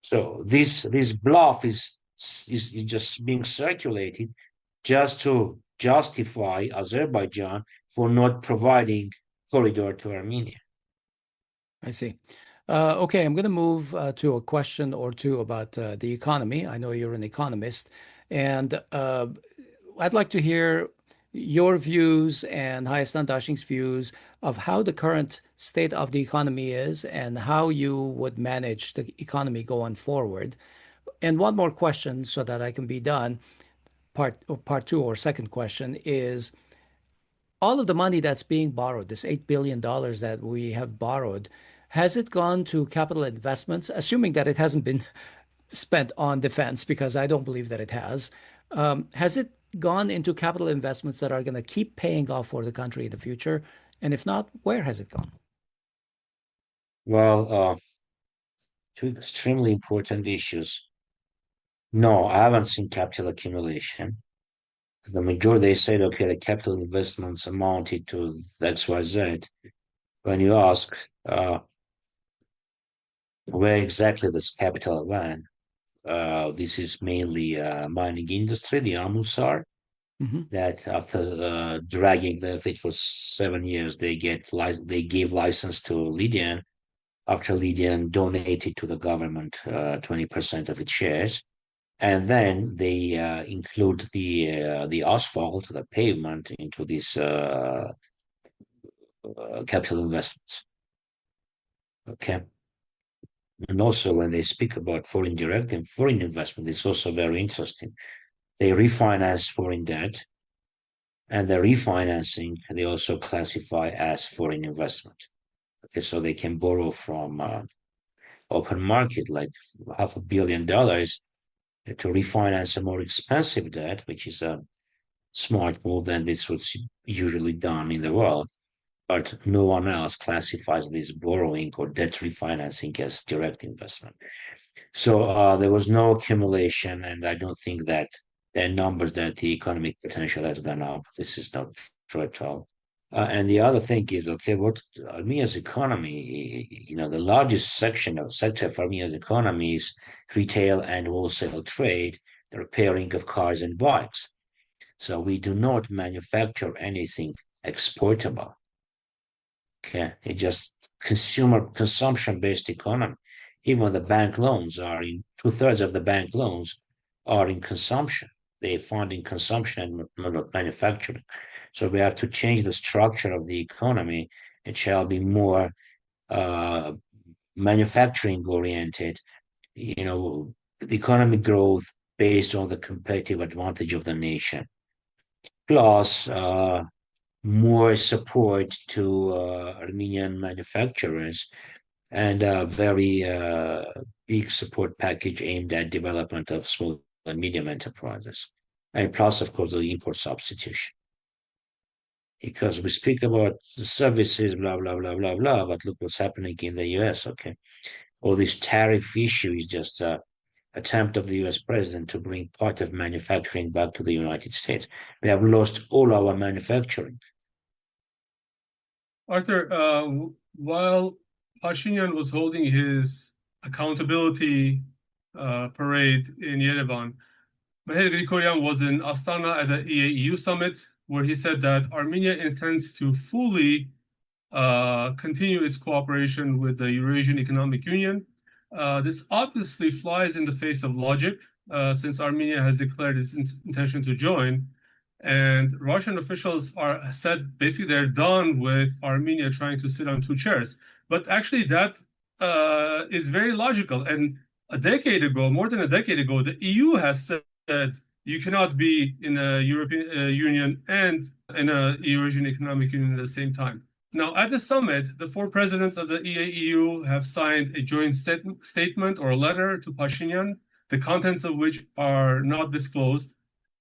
So this bluff is just being circulated just to justify Azerbaijan for not providing corridor to Armenia. I see. Okay, I'm going to move to a question or two about the economy. I know you're an economist, and I'd like to hear your views and Hayastan Dashinq's views of how the current state of the economy is and how you would manage the economy going forward. And one more question so that I can be done. Part two or second question is all of the money that's being borrowed, this $8 billion that we have borrowed, has it gone to capital investments, assuming that it hasn't been spent on defense, because I don't believe that it has. Has it gone into capital investments that are going to keep paying off for the country in the future? And if not, where has it gone? Well, two extremely important issues. No, I haven't seen capital accumulation. The majority, they said, okay, the capital investments amounted to XYZ. When you ask where exactly this capital went, this is mainly mining industry, the Amusar, Hmm. that after dragging their feet for 7 years, they gave license to Lydian. after Lydian donated to the government 20% of its shares. And then they include the asphalt, the pavement into these capital investments. Okay. And also when they speak about foreign direct and foreign investment, it's also very interesting. They refinance foreign debt, and the refinancing they also classify as foreign investment. Okay, so they can borrow from open market like $500 million to refinance a more expensive debt, which is a smart move, and this was usually done in the world. But no one else classifies this borrowing or debt refinancing as direct investment. So there was no accumulation, and I don't think that the numbers that the economic potential has gone up. This is not true at all. And the other thing is, okay, what Armenia's economy, the largest sector of Armenia's economy is retail and wholesale trade, the repairing of cars and bikes. So we do not manufacture anything exportable. Okay, it's just consumption-based economy. Even the bank loans are in 2/3 of the bank loans are in consumption. They fund in consumption and not manufacturing. So we have to change the structure of the economy. It shall be more manufacturing oriented, the economic growth based on the competitive advantage of the nation. Plus, more support to Armenian manufacturers and a very big support package aimed at development of small and medium enterprises. And plus, of course, the import substitution. Because we speak about the services, blah, blah, blah, blah, blah, but look what's happening in the US, okay? All this tariff issue is just an attempt of the US president to bring part of manufacturing back to the United States. We have lost all our manufacturing. Arthur, while Pashinyan was holding his accountability parade in Yerevan, Mehmet Grigoryan was in Astana at the EAEU summit, where he said that Armenia intends to fully continue its cooperation with the Eurasian Economic Union. This obviously flies in the face of logic, since Armenia has declared its intention to join. And Russian officials said basically they're done with Armenia trying to sit on two chairs. But actually, that is very logical. And more than a decade ago, the EU has said you cannot be in a European Union and in a Eurasian Economic Union at the same time. Now, at the summit, the four presidents of the EAEU have signed a joint statement or a letter to Pashinyan, the contents of which are not disclosed.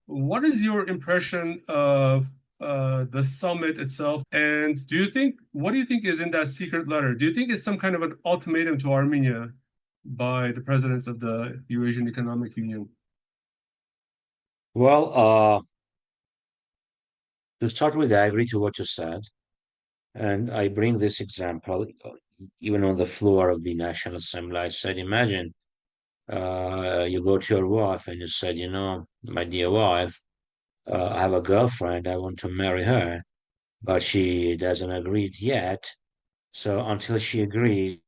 What is your impression of the summit itself? And what do you think is in that secret letter? Do you think it's some kind of an ultimatum to Armenia by the presidents of the Eurasian Economic Union? Well, to start with, I agree to what you said. And I bring this example, even on the floor of the National Assembly. I said, imagine you go to your wife and you said, my dear wife, I have a girlfriend, I want to marry her, but she doesn't agree yet. So until she agrees,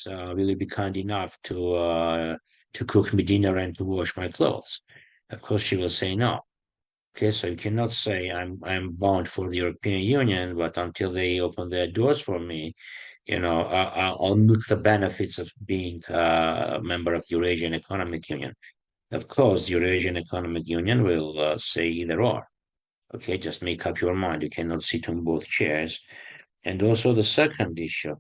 will you be kind enough to cook me dinner and to wash my clothes? Of course, she will say no. Okay, so you cannot say I'm bound for the European Union, but until they open their doors for me, I'll milk the benefits of being a member of the Eurasian Economic Union. Of course, the Eurasian Economic Union will say either or. Okay, just make up your mind. You cannot sit on both chairs. And also the second issue,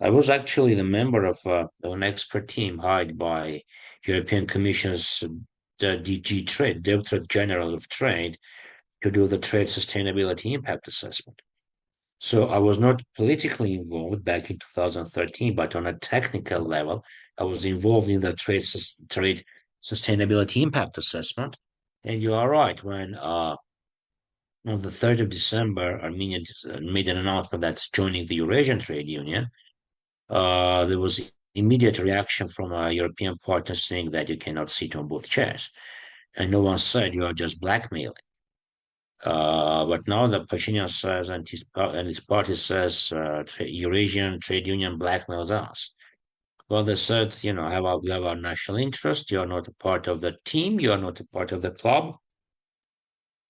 I was actually the member of an expert team hired by European Commission's DG Trade, Directorate General of Trade, to do the trade sustainability impact assessment. So I was not politically involved back in 2013, but on a technical level, I was involved in the trade sustainability impact assessment. And you are right, when on the 3rd of December, Armenia made an announcement that's joining the Eurasian Trade Union. There was immediate reaction from a European partner saying that you cannot sit on both chairs. And no one said you are just blackmailing. But now the Pashinyan says, and his party says, Eurasian Trade Union blackmails us. Well, they said, we have our national interest. You are not a part of the team. You are not a part of the club.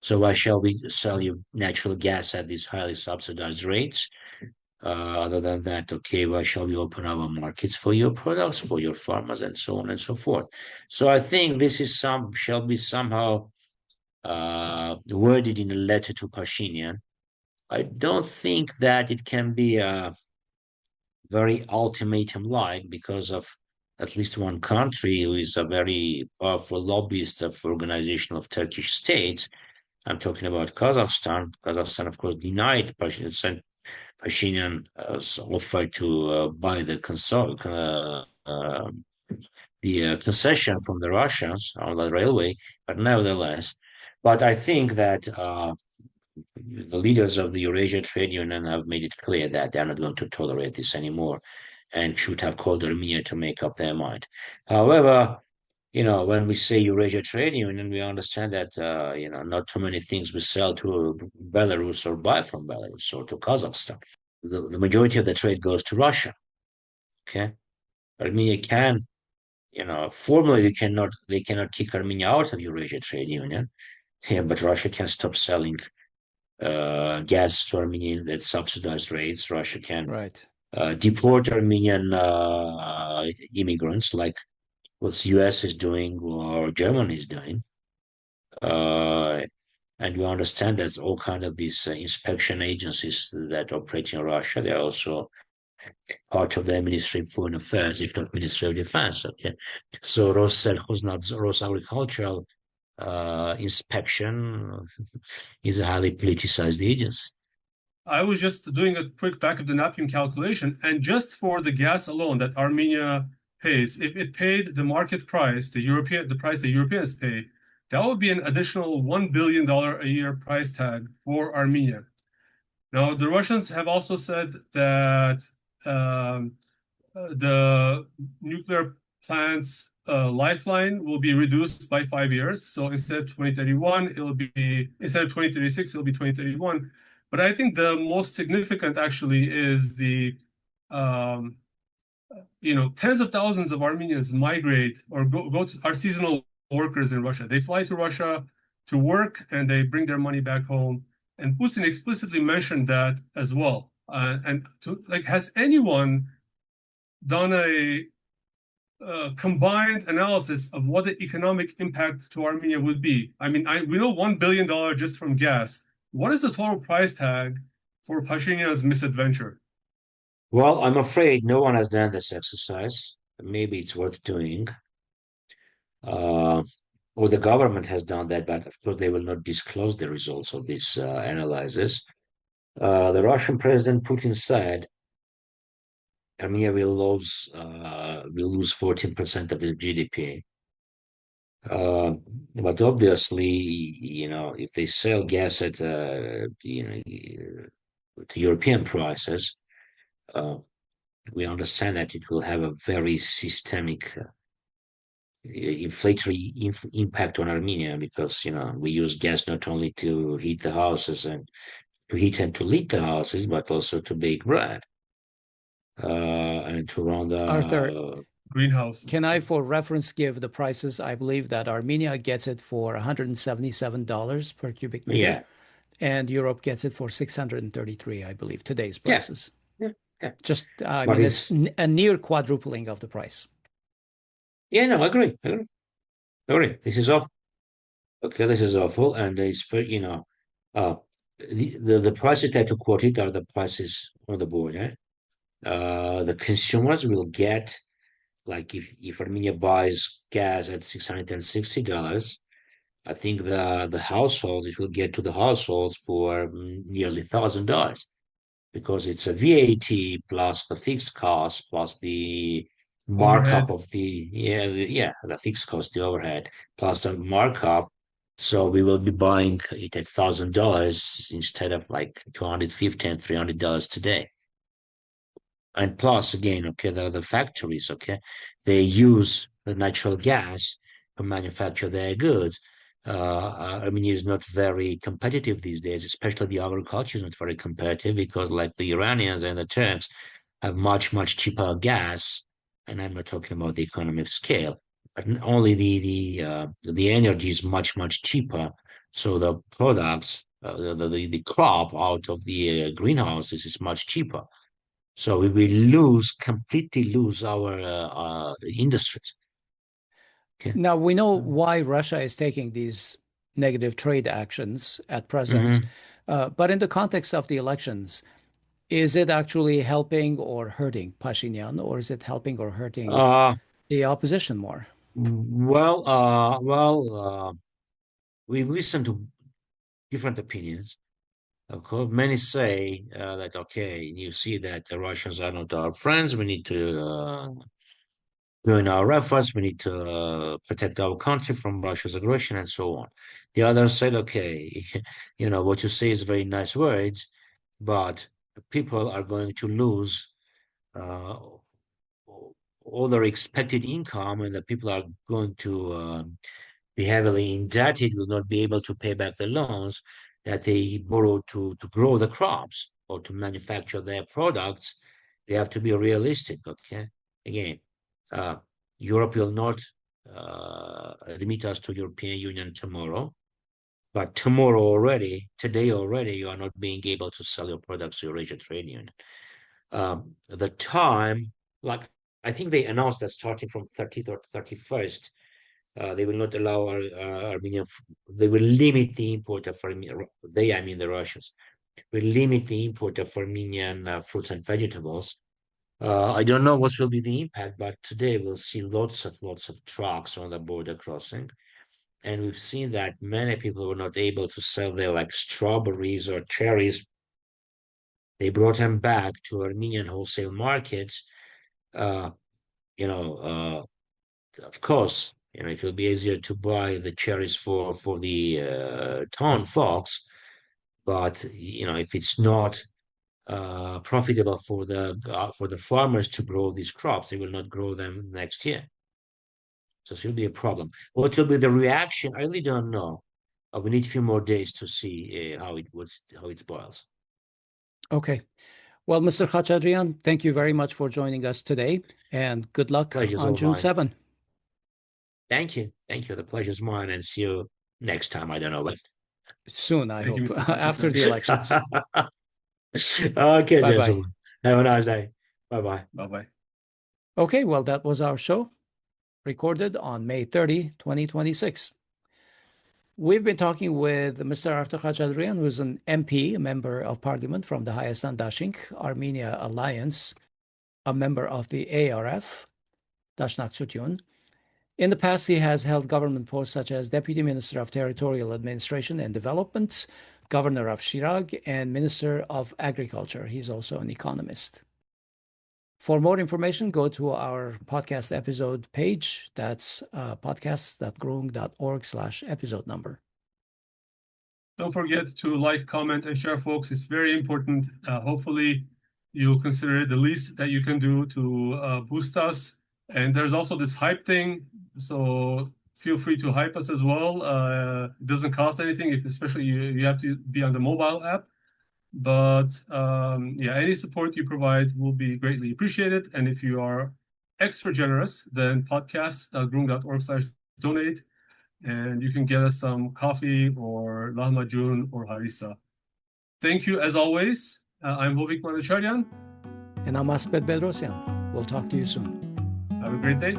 So why shall we sell you natural gas at these highly subsidized rates? Other than that, okay, why shall we open our markets for your products, for your farmers, and so on and so forth? So I think this is shall be somehow worded in a letter to Pashinyan. I don't think that it can be very ultimatum-like because of at least one country who is a very powerful lobbyist of Organization of Turkish States. I'm talking about Kazakhstan. Kazakhstan, of course, denied Pashinyan's offer to buy the concession from the Russians on the railway, but nevertheless. But I think that the leaders of the Eurasia Trade Union have made it clear that they're not going to tolerate this anymore and should have called Armenia to make up their mind. However, when we say Eurasia Trade Union, we understand that, not too many things we sell to Belarus or buy from Belarus or to Kazakhstan. The majority of the trade goes to Russia. Okay. Armenia can, formally they cannot kick Armenia out of Eurasia Trade Union. Yeah, but Russia can stop selling gas to Armenia at subsidized rates. Russia can deport Armenian immigrants like what the US is doing or Germany is doing. And you understand that all kind of these inspection agencies that operate in Russia, they're also part of the Ministry of Foreign Affairs, if not Ministry of Defense. Okay, so Ross Agricultural inspection is a highly politicized agency. I was just doing a quick back of the napkin calculation, and just for the gas alone that Armenia pays, if it paid the market price, the price the Europeans pay, that would be an additional $1 billion a year price tag for Armenia. Now, the Russians have also said that the nuclear plant's lifeline will be reduced by 5 years. So instead of 2036, it'll be 2031. But I think the most significant actually is the tens of thousands of Armenians migrate or are seasonal workers in Russia. They fly to Russia to work and they bring their money back home. And Putin explicitly mentioned that as well. Has anyone done a combined analysis of what the economic impact to Armenia would be? I mean, we know $1 billion just from gas. What is the total price tag for Pashinyan's misadventure? Well, I'm afraid no one has done this exercise. Maybe it's worth doing. Or the government has done that, but of course they will not disclose the results of this analysis. The Russian President Putin said Armenia will lose 14% of its GDP. But obviously, if they sell gas at European prices, we understand that it will have a very systemic inflationary impact on Armenia because we use gas not only to heat the houses and to heat and to lit the houses, but also to bake bread and to run the Arthur, greenhouse. Can I, for reference, give the prices? I believe that Armenia gets it for $177 per cubic meter. Yeah. And Europe gets it for 633, I believe, today's prices. Yeah. Just, it's a near quadrupling of the price. Yeah, no, I agree. This is awful. Okay, this is awful. And it's, the prices that you quoted are the prices on the board. The consumers will get, like if Armenia buys gas at $660, I think the households, it will get to the households for nearly $1,000 because it's a VAT plus the fixed cost plus the markup of the fixed cost, the overhead plus the markup. So we will be buying it at $1,000 instead of like $250 and $300 today. And plus, again, okay, the factories, okay, they use the natural gas to manufacture their goods. Armenia is not very competitive these days, especially the agriculture is not very competitive because like the Iranians and the Turks have much, much cheaper gas and I'm not talking about the economy of scale, but only the energy is much cheaper. So the products, the crop out of the greenhouses is much cheaper. So we will completely lose our industries. Okay. Now, we know why Russia is taking these negative trade actions at present, but in the context of the elections, is it actually helping or hurting Pashinyan, or is it helping or hurting the opposition more? We've listened to different opinions. Of course, many say that, okay, you see that the Russians are not our friends. We need to join our efforts. We need to protect our country from Russia's aggression and so on. The others said, okay, what you say is very nice words, but people are going to lose all their expected income, and the people are going to be heavily indebted, will not be able to pay back the loans that they borrowed to grow the crops or to manufacture their products. They have to be realistic, okay? Again, Europe will not admit us to European Union tomorrow, but today already, you are not being able to sell your products to your Asia trade union. The time, like I think they announced that starting from 30th or 31st, they will not allow Armenian. They will limit the import of Armenian. I mean the Russians, will limit the import of Armenian fruits and vegetables. I don't know what will be the impact, but today we'll see lots of trucks on the border crossing, and we've seen that many people were not able to sell their like strawberries or cherries. They brought them back to Armenian wholesale markets. Of course, it will be easier to buy the cherries for the town folks, but if it's not profitable for the farmers to grow these crops, they will not grow them next year. So it will be a problem. What will be the reaction? I really don't know. We need a few more days to see how it boils. Okay. Well, Mr. Khachatryan, thank you very much for joining us today, and good luck on June 7. Thank you. The pleasure's mine, and see you next time. I don't know when. Soon, I hope, after the elections. Okay, Bye-bye. gentlemen. Have a nice day. Bye-bye. Bye-bye. Okay, well, that was our show, recorded on May 30, 2026. We've been talking with Mr. Arthur Khachatryan, who's an MP, a member of parliament from the Hayastan Dashinq, Armenia Alliance, a member of the ARF, Dashnaq. In the past, he has held government posts such as Deputy Minister of Territorial Administration and Development, Governor of Shirag, and Minister of Agriculture. He's also an economist. For more information, go to our podcast episode page. That's podcasts.groong.org/episode number. Don't forget to like, comment, and share, folks. It's very important. Hopefully, you'll consider it the least that you can do to boost us. And there's also this hype thing. So feel free to hype us as well. It doesn't cost anything, especially you have to be on the mobile app. But any support you provide will be greatly appreciated. And if you are extra generous, then podcast.groong.org/donate, and you can get us some coffee or lahmacun or harissa. Thank you as always. I'm Hovik Manucharyan. And I'm Asbed Bedrossian. We'll talk to you soon. Have a great day.